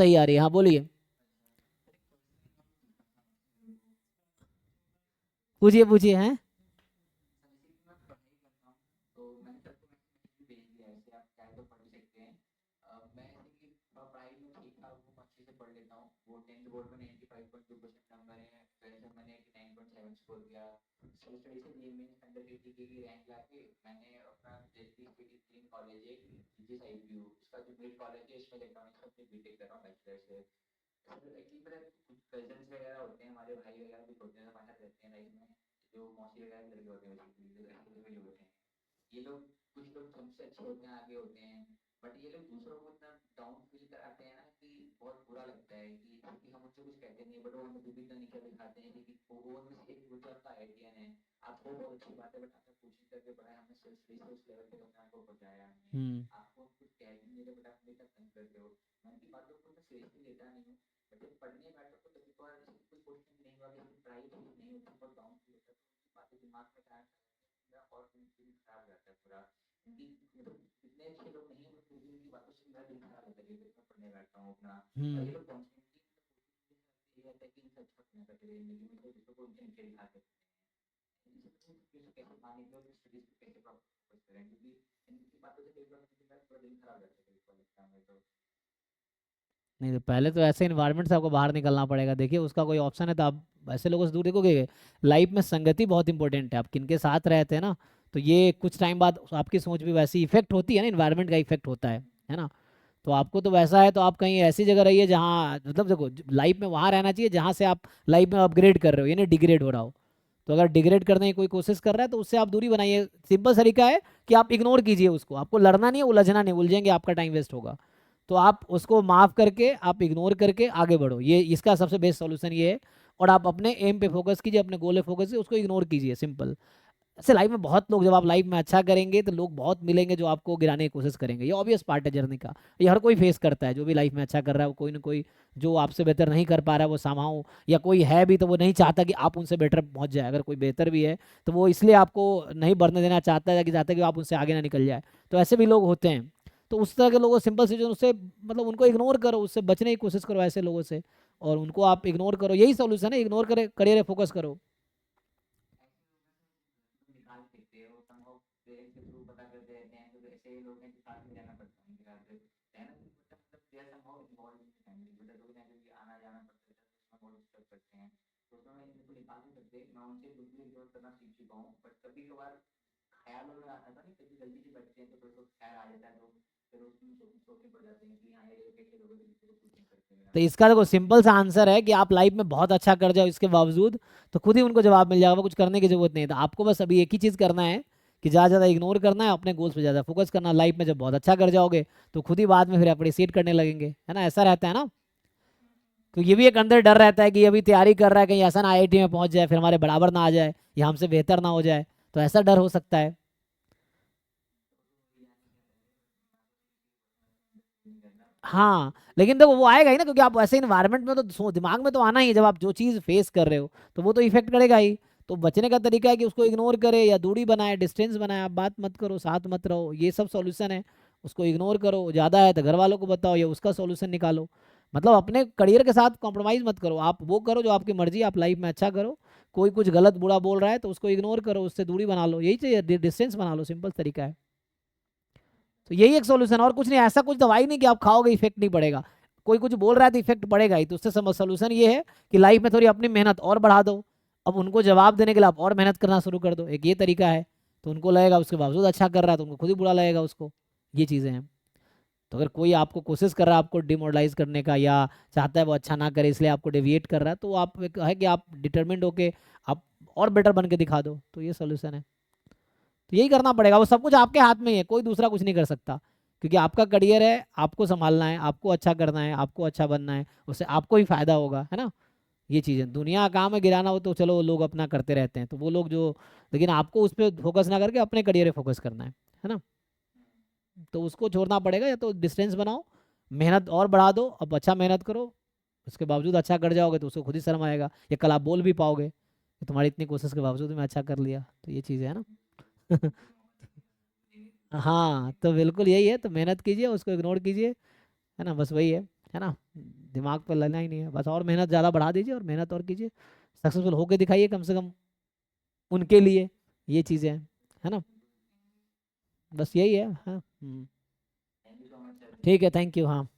सही आ रही है। हाँ बोलिए, पूछिए पूछिए हैं। हम्म। हम्म। नहीं तो पहले तो ऐसे इन्वायरमेंट से आपको बाहर निकलना पड़ेगा। देखिए उसका कोई ऑप्शन है तो आप ऐसे लोगों से दूर देखोगे। लाइफ में संगति बहुत इंपॉर्टेंट है, आप किन के साथ रहते हैं ना, तो ये कुछ टाइम बाद आपकी सोच भी वैसी इफेक्ट होती है ना, इन्वायरमेंट का इफेक्ट होता है ना। तो आपको तो वैसा है तो आप कहीं ऐसी जगह रहिए जहाँ मतलब देखो लाइफ में वहाँ रहना चाहिए जहाँ से आप लाइफ में अपग्रेड कर रहे हो, यानी डिग्रेड हो रहा हो। तो अगर डिग्रेड करने की कोई कोशिश कर रहा है तो उससे आप दूरी बनाइए। सिंपल तरीका है कि आप इग्नोर कीजिए उसको, आपको लड़ना नहीं है, उलझना नहीं, उलझेंगे आपका टाइम वेस्ट होगा। तो आप उसको माफ करके, आप इग्नोर करके आगे बढ़ो, ये इसका सबसे बेस्ट सॉल्यूशन ये है। और आप अपने एम पे फोकस कीजिए, अपने गोल पे फोकस कीजिए, उसको इग्नोर कीजिए, सिंपल। ऐसे लाइफ में बहुत लोग, जब आप लाइफ में अच्छा करेंगे तो लोग बहुत मिलेंगे जो आपको गिराने की कोशिश करेंगे, ये ऑब्वियस पार्ट है जर्नी का। ये हर कोई फेस करता है, जो भी लाइफ में अच्छा कर रहा है वो कोई ना कोई जो आपसे बेहतर नहीं कर पा रहा है वो समाओ, या कोई है भी तो वो नहीं चाहता कि आप उनसे बेटर पहुंच जाए। अगर कोई बेहतर भी है तो वो इसलिए आपको नहीं बढ़ने देना चाहता है कि चाहता है कि आप उनसे आगे ना निकल जाए। तो ऐसे भी लोग होते हैं। तो उस तरह के लोगों, सिंपल सी जो उससे मतलब उनको इग्नोर करो, उससे बचने की कोशिश करो ऐसे लोगों से। और उनको आप इग्नोर करो, यही सोल्यूशन है, इग्नोर करे, करियर फोकस करो। तो इसका देखो सिंपल सा आंसर है कि आप लाइफ में बहुत अच्छा कर जाओ इसके बावजूद, तो खुद ही उनको जवाब मिल जाएगा, वो कुछ करने की जरूरत नहीं है। तो आपको बस अभी एक ही चीज़ करना है कि ज़्यादा ज़्यादा इग्नोर करना है, अपने गोल्स पे ज़्यादा फोकस करना। लाइफ में जब बहुत अच्छा कर जाओगे तो खुद ही बाद में फिर अप्रिशिएट करने लगेंगे, है ना, ऐसा रहता है ना। तो ये भी एक अंदर डर रहता है कि अभी तैयारी कर रहा है कहीं ऐसा ना आईआईटी में पहुंच जाए फिर हमारे बराबर ना आ जाए या हमसे बेहतर ना हो जाए, तो ऐसा डर हो सकता है। हाँ लेकिन देखो वो आएगा ही ना, क्योंकि आप ऐसे इन्वायरमेंट में तो दिमाग में तो आना ही है, जब आप जो चीज़ फेस कर रहे हो तो वो तो इफेक्ट करेगा ही। तो बचने का तरीका है कि उसको इग्नोर करे या दूरी बनाए, डिस्टेंस बनाए, आप बात मत करो, साथ मत रहो, ये सब सॉल्यूशन है। उसको इग्नोर करो, ज़्यादा है तो घर वालों को बताओ या उसका सॉल्यूशन निकालो। मतलब अपने करियर के साथ कॉम्प्रोमाइज़ मत करो, आप वो करो जो आपकी मर्जी, आप लाइफ में अच्छा करो। कोई कुछ गलत बुरा बोल रहा है तो उसको इग्नोर करो, उससे दूरी बना लो, यही चाहिए, डिस्टेंस बना लो, सिंपल तरीका है। तो यही एक सॉल्यूशन, और कुछ नहीं, ऐसा कुछ दवाई नहीं कि आप खाओगे इफेक्ट नहीं पड़ेगा। कोई कुछ बोल रहा है तो इफेक्ट पड़ेगा ही, तो उससे सॉल्यूशन ये है कि लाइफ में थोड़ी अपनी मेहनत और बढ़ा दो। अब उनको जवाब देने के लिए आप और मेहनत करना शुरू कर दो, एक ये तरीका है। तो उनको लगेगा उसके बावजूद अच्छा कर रहा है तो उनको खुद ही बुरा लगेगा उसको। ये चीज़ें हैं। तो अगर कोई आपको कोशिश कर रहा है आपको डिमोरलाइज करने का, या चाहता है वो अच्छा ना करे इसलिए आपको डेविएट कर रहा है, तो आप एक है कि आप डिटर्मिंड होके आप और बेटर बन के दिखा दो, तो ये सोल्यूशन है। तो यही करना पड़ेगा, वो सब कुछ आपके हाथ में ही है, कोई दूसरा कुछ नहीं कर सकता। क्योंकि आपका करियर है, आपको संभालना है, आपको अच्छा करना है, आपको अच्छा बनना है, उससे आपको ही फायदा होगा, है ना। ये चीज़ें दुनिया का काम है, गिराना हो तो चलो वो लोग अपना करते रहते हैं, तो वो लोग जो, लेकिन आपको उस पर फोकस ना करके अपने करियर पे फोकस करना है ना। तो उसको छोड़ना पड़ेगा, या तो डिस्टेंस बनाओ, मेहनत और बढ़ा दो, अब अच्छा मेहनत करो, उसके बावजूद अच्छा कर जाओगे तो उसको खुद ही शर्म आएगा, या कल आप बोल भी पाओगे कि तुम्हारी इतनी कोशिश के बावजूद मैं अच्छा कर लिया, तो ये चीज़ है ना। हाँ तो बिल्कुल यही है, तो मेहनत कीजिए, उसको इग्नोर कीजिए, है ना, बस वही है। है ना, दिमाग पे लेना ही नहीं है बस, और मेहनत ज़्यादा बढ़ा दीजिए और मेहनत और कीजिए, सक्सेसफुल होके दिखाइए कम से कम उनके लिए, ये चीज़ें हैं, है ना, बस यही है। हाँ ठीक है, थैंक यू। हाँ।